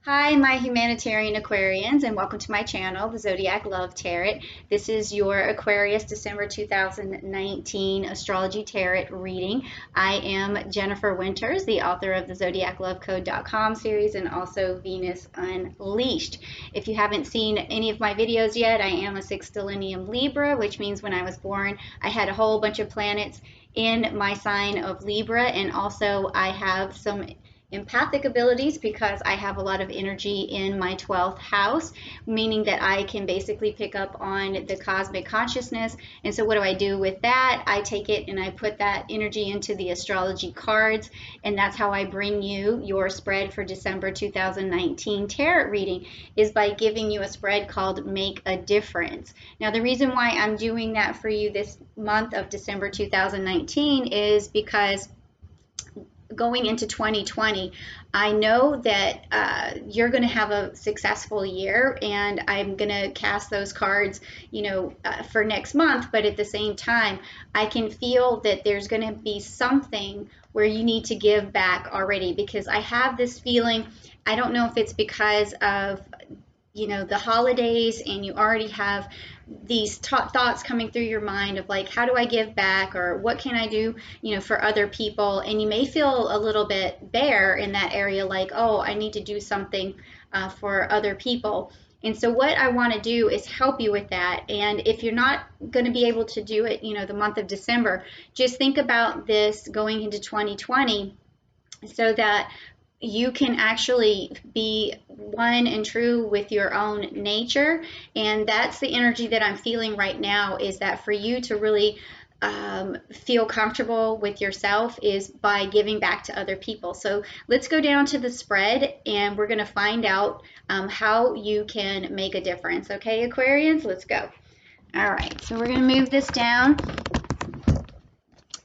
Hi, my humanitarian Aquarians, and welcome to my channel, the Zodiac Love Tarot. This is your Aquarius December 2019 Astrology Tarot reading. I am Jennifer Winters, the author of the ZodiacLoveCode.com series and also Venus Unleashed. If you haven't seen any of my videos yet, I am a sextilenium Libra, which means when I was born, I had a whole bunch of planets in my sign of Libra, and also I have some empathic abilities because I have a lot of energy in my 12th house, meaning that I can basically pick up on the cosmic consciousness. And so what do I do with that? I take it and I put that energy into the astrology cards, and that's how I bring you your spread for December 2019 tarot reading, is by giving you a spread called Make a Difference. Now, the reason why I'm doing that for you this month of December 2019 is because going into 2020, I know that you're going to have a successful year, and I'm going to cast those cards, for next month. But at the same time, I can feel that there's going to be something where you need to give back already, because I have this feeling. I don't know if it's because of the holidays, and you already have these thoughts coming through your mind of like, how do I give back, or what can I do for other people, and you may feel a little bit bare in that area, like, oh, I need to do something for other people. And so what I want to do is help you with that. And if you're not going to be able to do it the month of December, just think about this going into 2020, so that you can actually be one and true with your own nature. And that's the energy that I'm feeling right now, is that for you to really feel comfortable with yourself is by giving back to other people. So let's go down to the spread, and we're going to find out how you can make a difference. Okay, Aquarians, let's go. All right, so we're going to move this down,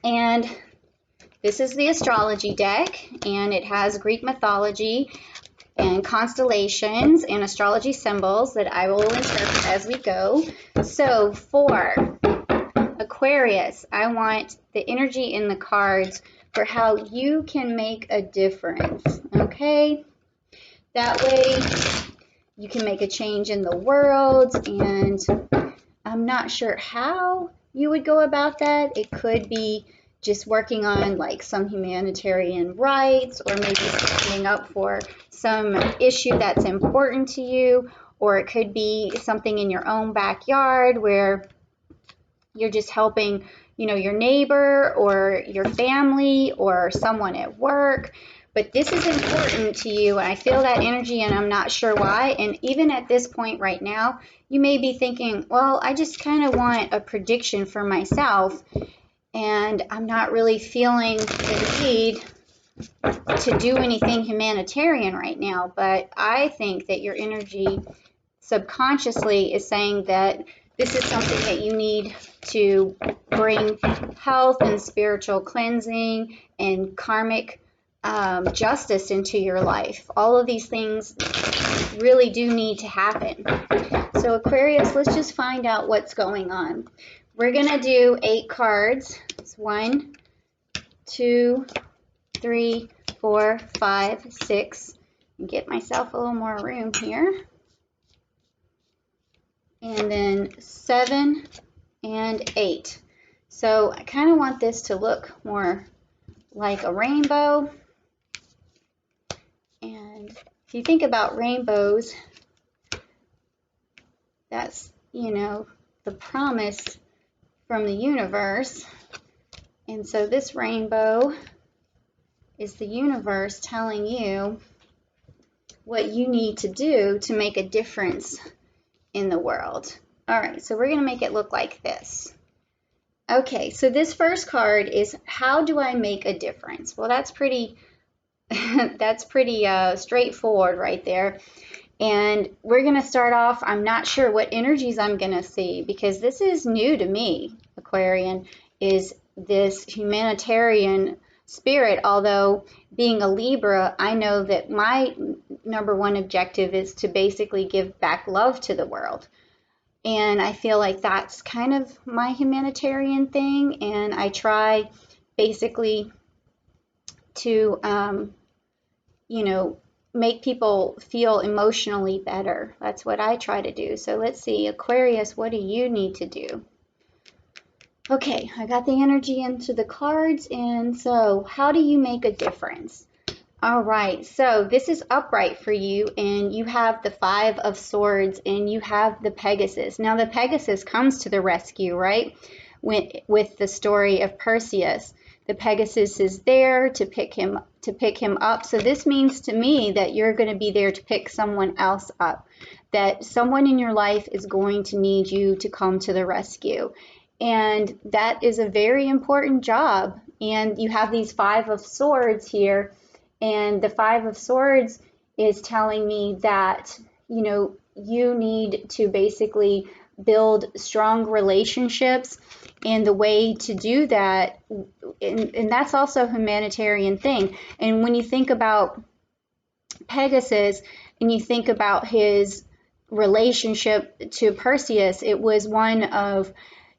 and this is the astrology deck, and it has Greek mythology and constellations and astrology symbols that I will interpret as we go. So for Aquarius, I want the energy in the cards for how you can make a difference, okay? That way you can make a change in the world, and I'm not sure how you would go about that. It could be just working on like some humanitarian rights, or maybe standing up for some issue that's important to you, or it could be something in your own backyard where you're just helping, your neighbor or your family or someone at work. But this is important to you, and I feel that energy, and I'm not sure why. And even at this point right now, you may be thinking, well, I just kind of want a prediction for myself, and I'm not really feeling the need to do anything humanitarian right now. But I think that your energy subconsciously is saying that this is something that you need to bring health and spiritual cleansing and karmic justice into your life. All of these things really do need to happen. So Aquarius, let's just find out what's going on. We're going to do 8 cards. It's 1, 2, 3, 4, 5, 6. Get myself a little more room here. And then 7 and 8. So I kind of want this to look more like a rainbow. And if you think about rainbows, that's, the promise from the universe. And so this rainbow is the universe telling you what you need to do to make a difference in the world. All right, so we're going to make it look like this. Okay, so this first card is, how do I make a difference? Well, that's pretty straightforward right there. And we're going to start off, I'm not sure what energies I'm going to see, because this is new to me, Aquarian, is this humanitarian spirit. Although being a Libra, I know that my number one objective is to basically give back love to the world. And I feel like that's kind of my humanitarian thing. And I try basically to, make people feel emotionally better. That's what I try to do. So let's see, Aquarius, what do you need to do? Okay, I got the energy into the cards, and so how do you make a difference? All right, so this is upright for you, and you have the Five of Swords, and you have the Pegasus. Now, the Pegasus comes to the rescue, right? With the story of Perseus, the Pegasus is there to pick him up. So this means to me that you're going to be there to pick someone else up. That someone in your life is going to need you to come to the rescue, and that is a very important job. And you have these Five of Swords here. And the Five of Swords is telling me that, you know, you need to basically build strong relationships. And the way to do that, and that's also a humanitarian thing. And when you think about Pegasus and you think about his relationship to Perseus, it was one of,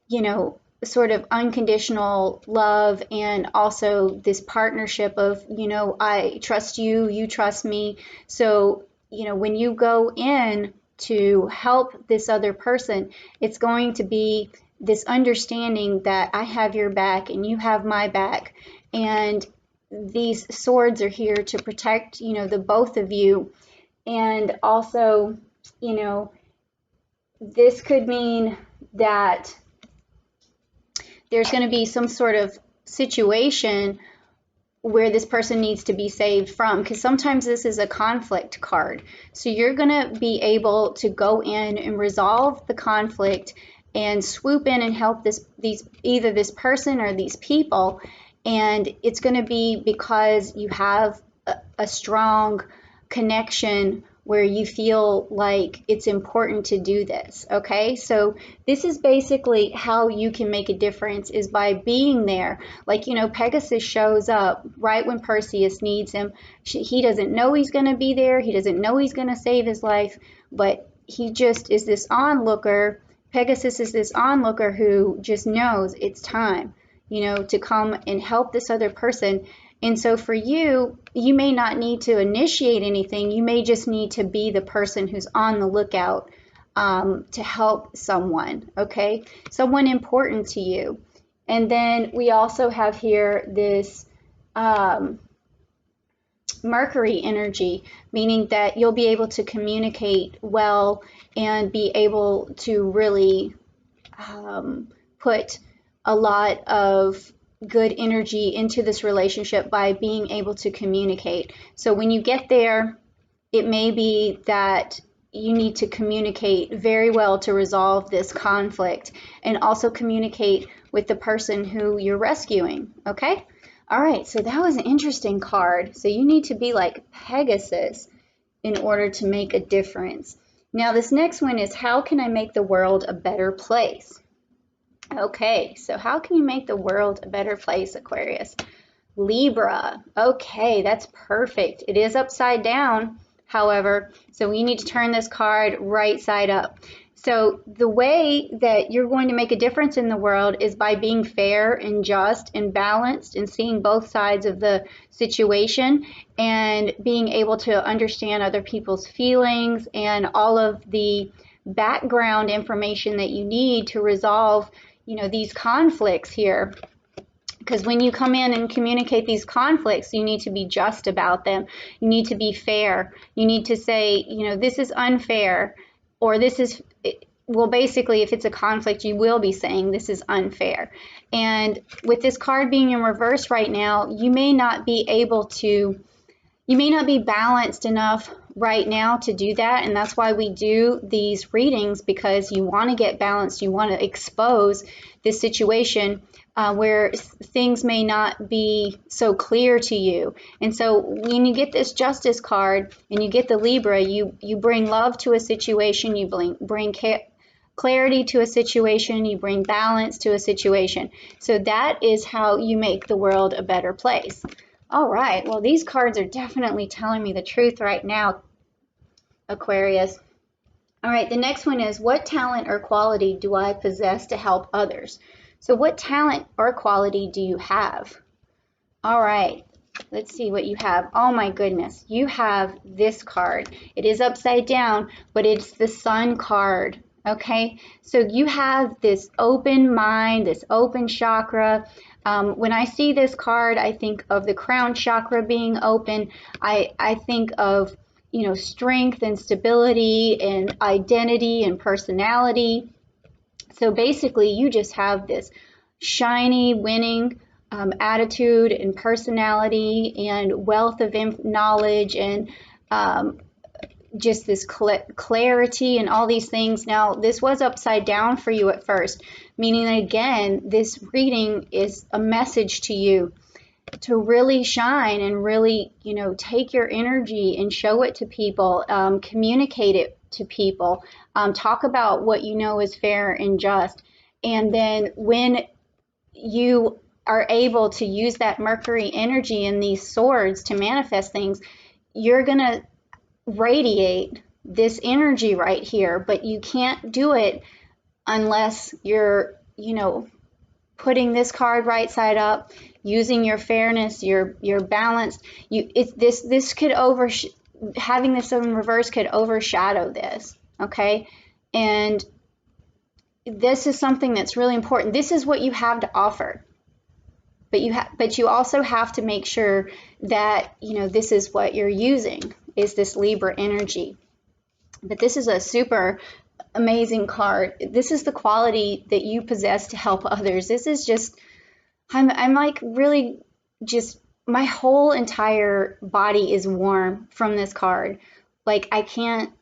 you know, sort of unconditional love, and also this partnership of, you know, I trust you, you trust me. So, you know, when you go in to help this other person, it's going to be this understanding that I have your back and you have my back. And these swords are here to protect, you know, the both of you. And also, you know, this could mean that there's going to be some sort of situation where this person needs to be saved from, because sometimes this is a conflict card. So you're going to be able to go in and resolve the conflict and swoop in and help either this person or these people. And it's going to be because you have a strong connection where you feel like it's important to do this. Okay, so this is basically how you can make a difference, is by being there. Like, you know, Pegasus shows up right when Perseus needs him. He doesn't know he's going to be there, he doesn't know he's going to save his life, but he just is this onlooker. Pegasus is this onlooker who just knows it's time, you know, to come and help this other person. And so for you, you may not need to initiate anything. You may just need to be the person who's on the lookout to help someone, okay? Someone important to you. And then we also have here this Mercury energy, meaning that you'll be able to communicate well and be able to really put a lot of good energy into this relationship by being able to communicate. So when you get there, it may be that you need to communicate very well to resolve this conflict, and also communicate with the person who you're rescuing, okay? All right, so that was an interesting card. So you need to be like Pegasus in order to make a difference. Now this next one is, how can I make the world a better place? Okay, so how can you make the world a better place, Aquarius? Libra. Okay, that's perfect. It is upside down, however, so we need to turn this card right side up. So the way that you're going to make a difference in the world is by being fair and just and balanced and seeing both sides of the situation, and being able to understand other people's feelings and all of the background information that you need to resolve, you know, these conflicts here. Because when you come in and communicate these conflicts, you need to be just about them. You need to be fair. You need to say, you know, this is unfair, or this is, well, basically, if it's a conflict, you will be saying this is unfair. And with this card being in reverse right now, you may not be balanced enough right now to do that. And that's why we do these readings, because you want to get balanced. You want to expose this situation where things may not be so clear to you. And so when you get this Justice card and you get the Libra, you bring love to a situation, you bring clarity to a situation, you bring balance to a situation. So that is how you make the world a better place. All right, well, these cards are definitely telling me the truth right now, Aquarius. All right, the next one is, what talent or quality do I possess to help others? So what talent or quality do you have? All right, let's see what you have. Oh my goodness, you have this card. It is upside down, but it's the Sun card. Okay, so you have this open mind, this open chakra. When I see this card, I think of the crown chakra being open. I think of, you know, strength and stability and identity and personality. So basically, you just have this shiny, winning attitude and personality and wealth of knowledge and just this clarity and all these things. Now, this was upside down for you at first, meaning that, again, this reading is a message to you to really shine and really, you know, take your energy and show it to people, communicate it to people, talk about what you know is fair and just. And then when you are able to use that Mercury energy and these swords to manifest things, you're going to radiate this energy right here, but you can't do it unless you're, you know, putting this card right side up, using your fairness, your balance. This could having this in reverse could overshadow this, okay? And this is something that's really important. This is what you have to offer. But you also have to make sure that, you know, this is what you're using, is this Libra energy. But this is a super amazing card. This is the quality that you possess to help others. This is just, I'm like really just, my whole entire body is warm from this card. Like I can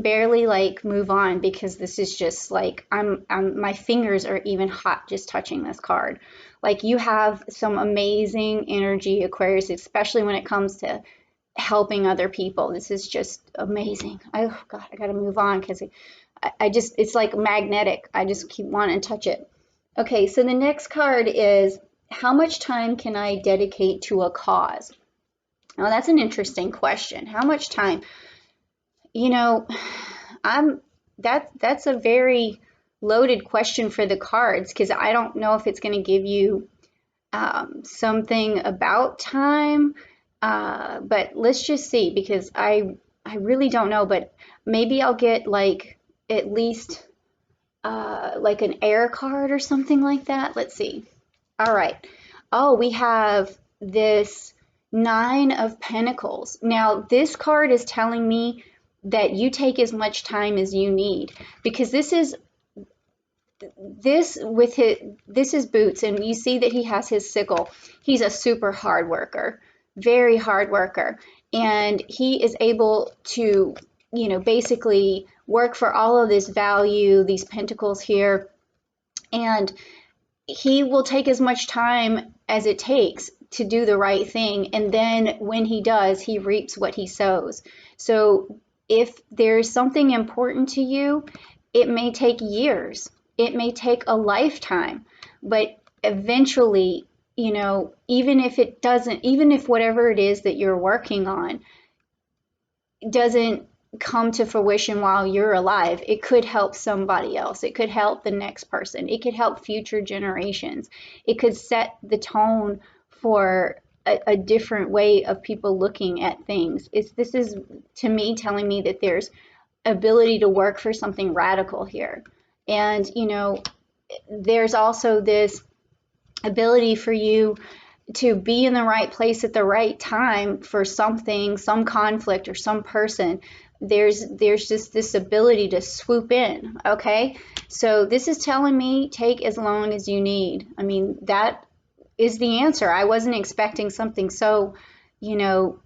barely like move on because this is just like, my fingers are even hot just touching this card. Like you have some amazing energy, Aquarius, especially when it comes to helping other people. This is just amazing. Oh God, I gotta move on because I just, it's like magnetic. I just keep wanting to touch it. Okay, so the next card is, how much time can I dedicate to a cause? Now that's an interesting question. How much time? You know, that's a very loaded question for the cards, because I don't know if it's going to give you something about time, but let's just see, because I really don't know, but maybe I'll get like at least like an air card or something like that. Let's see. All right. Oh, we have this Nine of Pentacles. Now, this card is telling me that you take as much time as you need, because this is Boots, and you see that he has his sickle. He's a super hard worker, very hard worker, and he is able to, you know, basically work for all of this value, these pentacles here, and he will take as much time as it takes to do the right thing, and then when he does, he reaps what he sows. So if there's something important to you, it may take years, it may take a lifetime, but eventually, you know, even if whatever it is that you're working on doesn't come to fruition while you're alive, it could help somebody else. It could help the next person. It could help future generations. It could set the tone for a different way of people looking at things. This is, to me, telling me that there's ability to work for something radical here. And, you know, there's also this ability for you to be in the right place at the right time for something, some conflict or some person. There's just this ability to swoop in, okay? So this is telling me take as long as you need. I mean, that is the answer. I wasn't expecting something so, you know,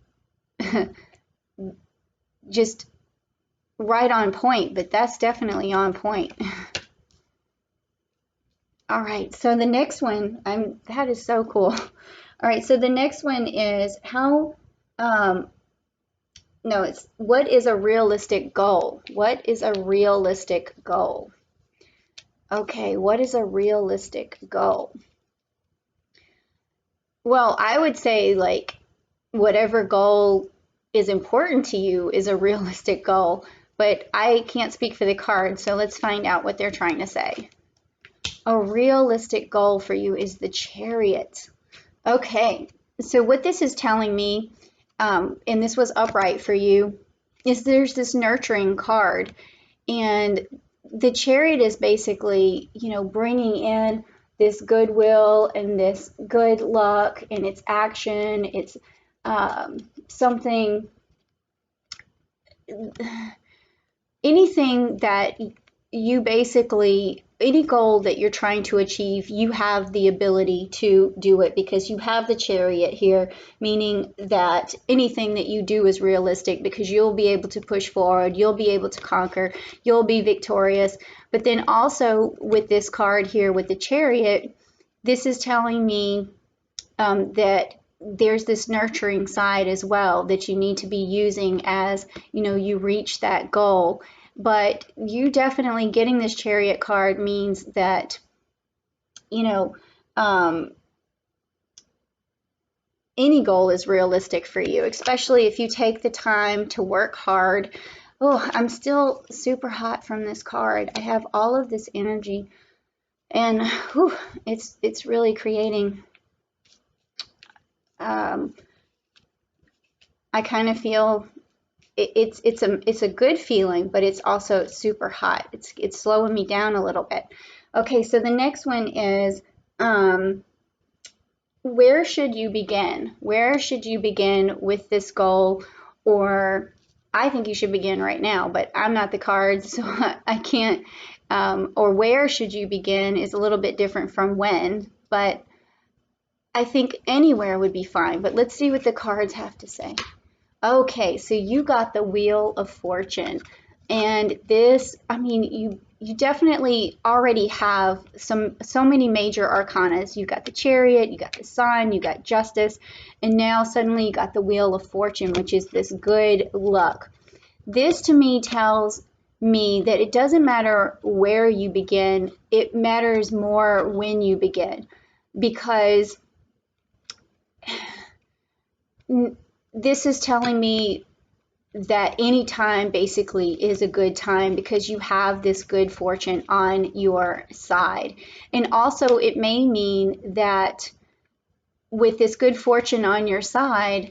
just right on point, but that's definitely on point. All right, so the next one, that is so cool. All right, so the next one is what is a realistic goal? What is a realistic goal? Okay, what is a realistic goal? Well, I would say like whatever goal is important to you is a realistic goal, but I can't speak for the cards, so let's find out what they're trying to say. A realistic goal for you is the Chariot. Okay, So what this is telling me, and this was upright for you, is there's this nurturing card. And the Chariot is basically, bringing in this goodwill and this good luck, and it's action. It's something, anything that you basically, any goal that you're trying to achieve, you have the ability to do it because you have the Chariot here, meaning that anything that you do is realistic because you'll be able to push forward, you'll be able to conquer, you'll be victorious. But then also with this card here with the Chariot, this is telling me that there's this nurturing side as well that you need to be using as you reach that goal. But you definitely getting this Chariot card means that any goal is realistic for you, especially if you take the time to work hard. Oh, I'm still super hot from this card. I have all of this energy, and whew, it's really creating. I kind of feel it's a good feeling, but it's also super hot. It's slowing me down a little bit. Okay, so the next one is where should you begin? Where should you begin with this goal? Or I think you should begin right now, but I'm not the cards, so I can't. Or where should you begin is a little bit different from when, but I think anywhere would be fine. But let's see what the cards have to say. Okay, so you got the Wheel of Fortune. And this, I mean, you definitely already have so many major arcanas. You got the Chariot, you got the Sun, you got Justice, and now suddenly you got the Wheel of Fortune, which is this good luck. This to me tells me that it doesn't matter where you begin, it matters more when you begin, because this is telling me that any time basically is a good time because you have this good fortune on your side. And also it may mean that with this good fortune on your side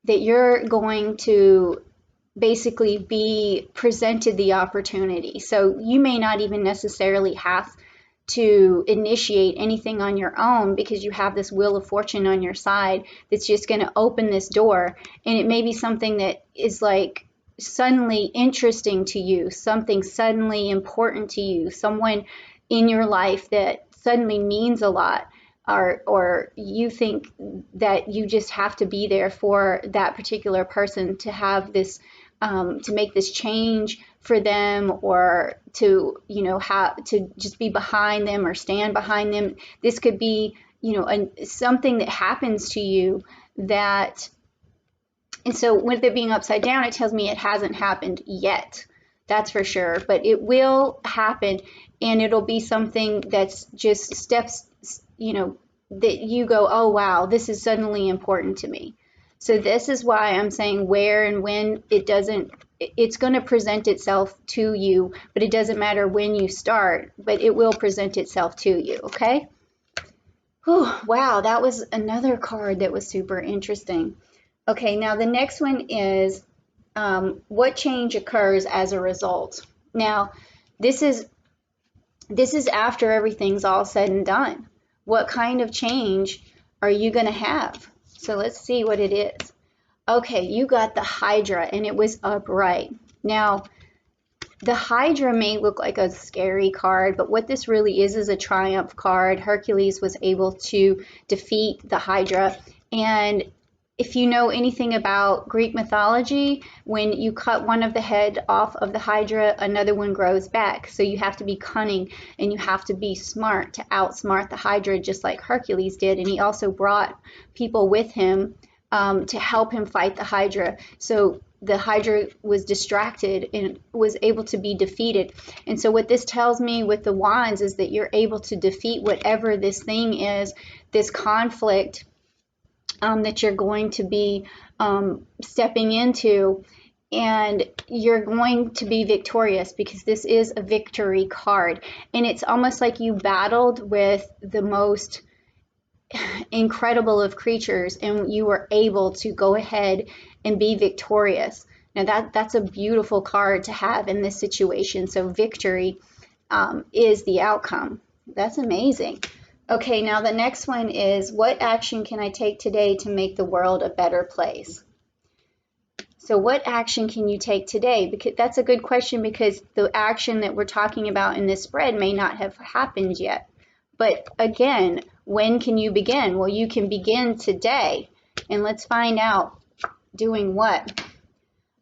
that you're going to basically be presented the opportunity. So you may not even necessarily have to initiate anything on your own because you have this Wheel of Fortune on your side that's just going to open this door. And it may be something that is like suddenly interesting to you, something suddenly important to you, someone in your life that suddenly means a lot, or you think that you just have to be there for that particular person to have this to make this change for them, or to have to just be behind them or stand behind them. This could be something that happens to you that, and so with it being upside down, it tells me it hasn't happened yet, that's for sure, but it will happen. And it'll be something that's just steps that you go, oh wow, this is suddenly important to me. So this is why I'm saying where and when it's going to present itself to you, but it doesn't matter when you start, but it will present itself to you, okay? Whew, wow, that was another card that was super interesting. Okay, now the next one is what change occurs as a result. Now, this is after everything's all said and done. What kind of change are you going to have? So let's see what it is. Okay, you got the Hydra, and it was upright. Now, the Hydra may look like a scary card, but what this really is a triumph card. Hercules was able to defeat the Hydra. And if you know anything about Greek mythology, when you cut one of the head off of the Hydra, another one grows back. So you have to be cunning and you have to be smart to outsmart the Hydra, just like Hercules did. And he also brought people with him to help him fight the Hydra. So the Hydra was distracted and was able to be defeated. And so what this tells me with the wands is that you're able to defeat whatever this thing is, this conflict that you're going to be stepping into, and you're going to be victorious because this is a victory card. And it's almost like you battled with the most incredible of creatures, and you were able to go ahead and be victorious. Now that's a beautiful card to have in this situation. So victory is the outcome. That's amazing. Okay, now the next one is, what action can I take today to make the world a better place? So what action can you take today? Because that's a good question, because the action that we're talking about in this spread may not have happened yet. But again, when can you begin? Well, you can begin today. And let's find out doing what.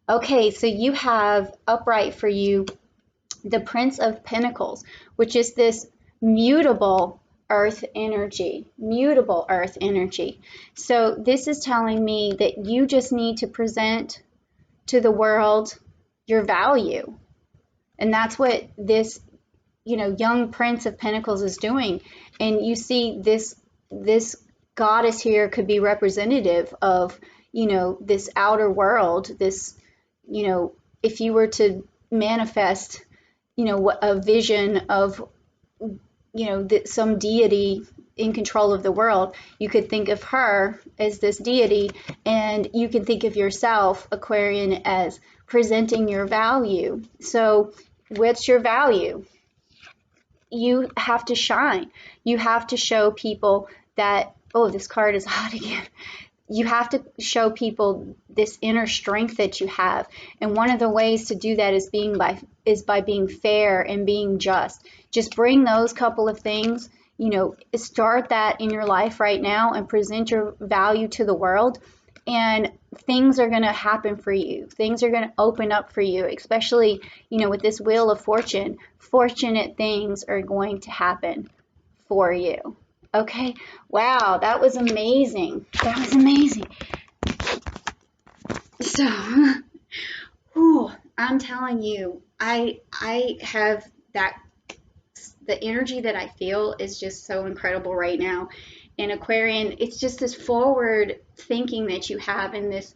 Okay, so you have upright for you the Prince of Pentacles, which is this mutable earth energy, mutable earth energy. So this is telling me that you just need to present to the world your value. And that's what this, young Prince of Pentacles is doing. And you see this goddess here could be representative of, this outer world, this, if you were to manifest, a vision of, some deity in control of the world, you could think of her as this deity, and you can think of yourself, Aquarian, as presenting your value. So what's your value? You have to shine. You have to show people that, oh, this card is hot again. You have to show people this inner strength that you have. And one of the ways to do that is by being fair and being just. Just bring those couple of things, start that in your life right now and present your value to the world. And things are going to happen for you. Things are going to open up for you, especially, with this Wheel of Fortune. Fortunate things are going to happen for you. Okay, wow, that was amazing. That was amazing. So, I'm telling you, I have that, the energy that I feel is just so incredible right now. And Aquarian, it's just this forward thinking that you have in this.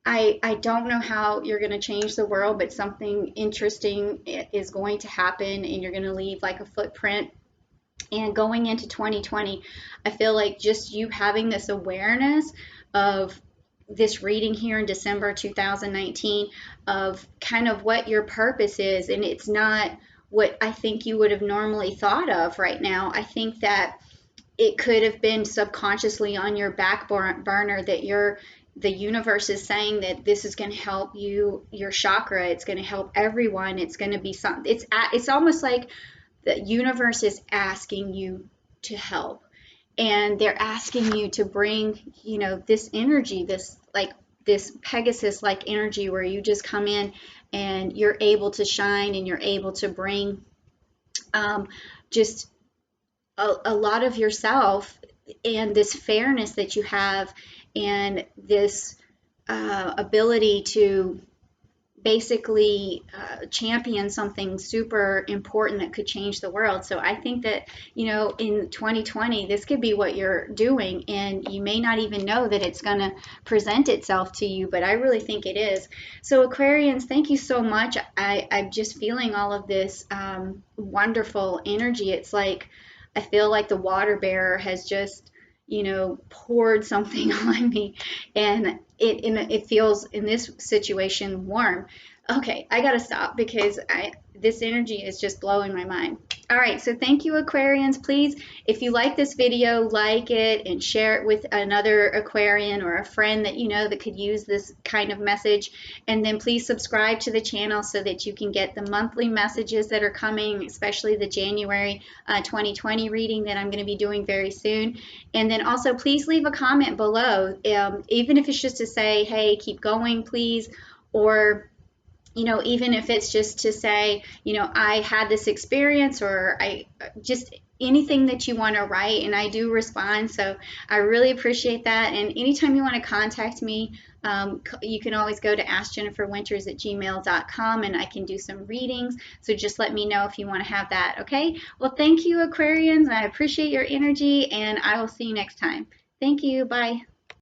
I don't know how you're going to change the world, but something interesting is going to happen, and you're going to leave like a footprint. And going into 2020, I feel like just you having this awareness of this reading here in December 2019 of kind of what your purpose is, and it's not what I think you would have normally thought of right now. I think that it could have been subconsciously on your back burner that the universe is saying that this is going to help you, your chakra. It's going to help everyone. It's going to be something. It's almost like the universe is asking you to help, and they're asking you to bring, this energy, this Pegasus-like energy where you just come in and you're able to shine, and you're able to bring just a lot of yourself, and this fairness that you have, and this ability to basically champion something super important that could change the world. So I think that, in 2020, this could be what you're doing, and you may not even know that it's going to present itself to you, but I really think it is. So Aquarians, thank you so much. I'm just feeling all of this wonderful energy. It's like, I feel like the water bearer has just, poured something on me, and it feels in this situation warm. Okay, I gotta stop because this energy is just blowing my mind. All right, so thank you, Aquarians. Please, if you like this video, like it and share it with another Aquarian or a friend that you know that could use this kind of message. And then please subscribe to the channel so that you can get the monthly messages that are coming, especially the January 2020 reading that I'm going to be doing very soon. And then also please leave a comment below, even if it's just to say, hey, keep going, please, or even if it's just to say, I had this experience, or I just anything that you want to write, and I do respond. So I really appreciate that. And anytime you want to contact me, you can always go to askjenniferwinters@gmail.com, and I can do some readings. So just let me know if you want to have that. Okay. Well, thank you, Aquarians. I appreciate your energy, and I will see you next time. Thank you. Bye.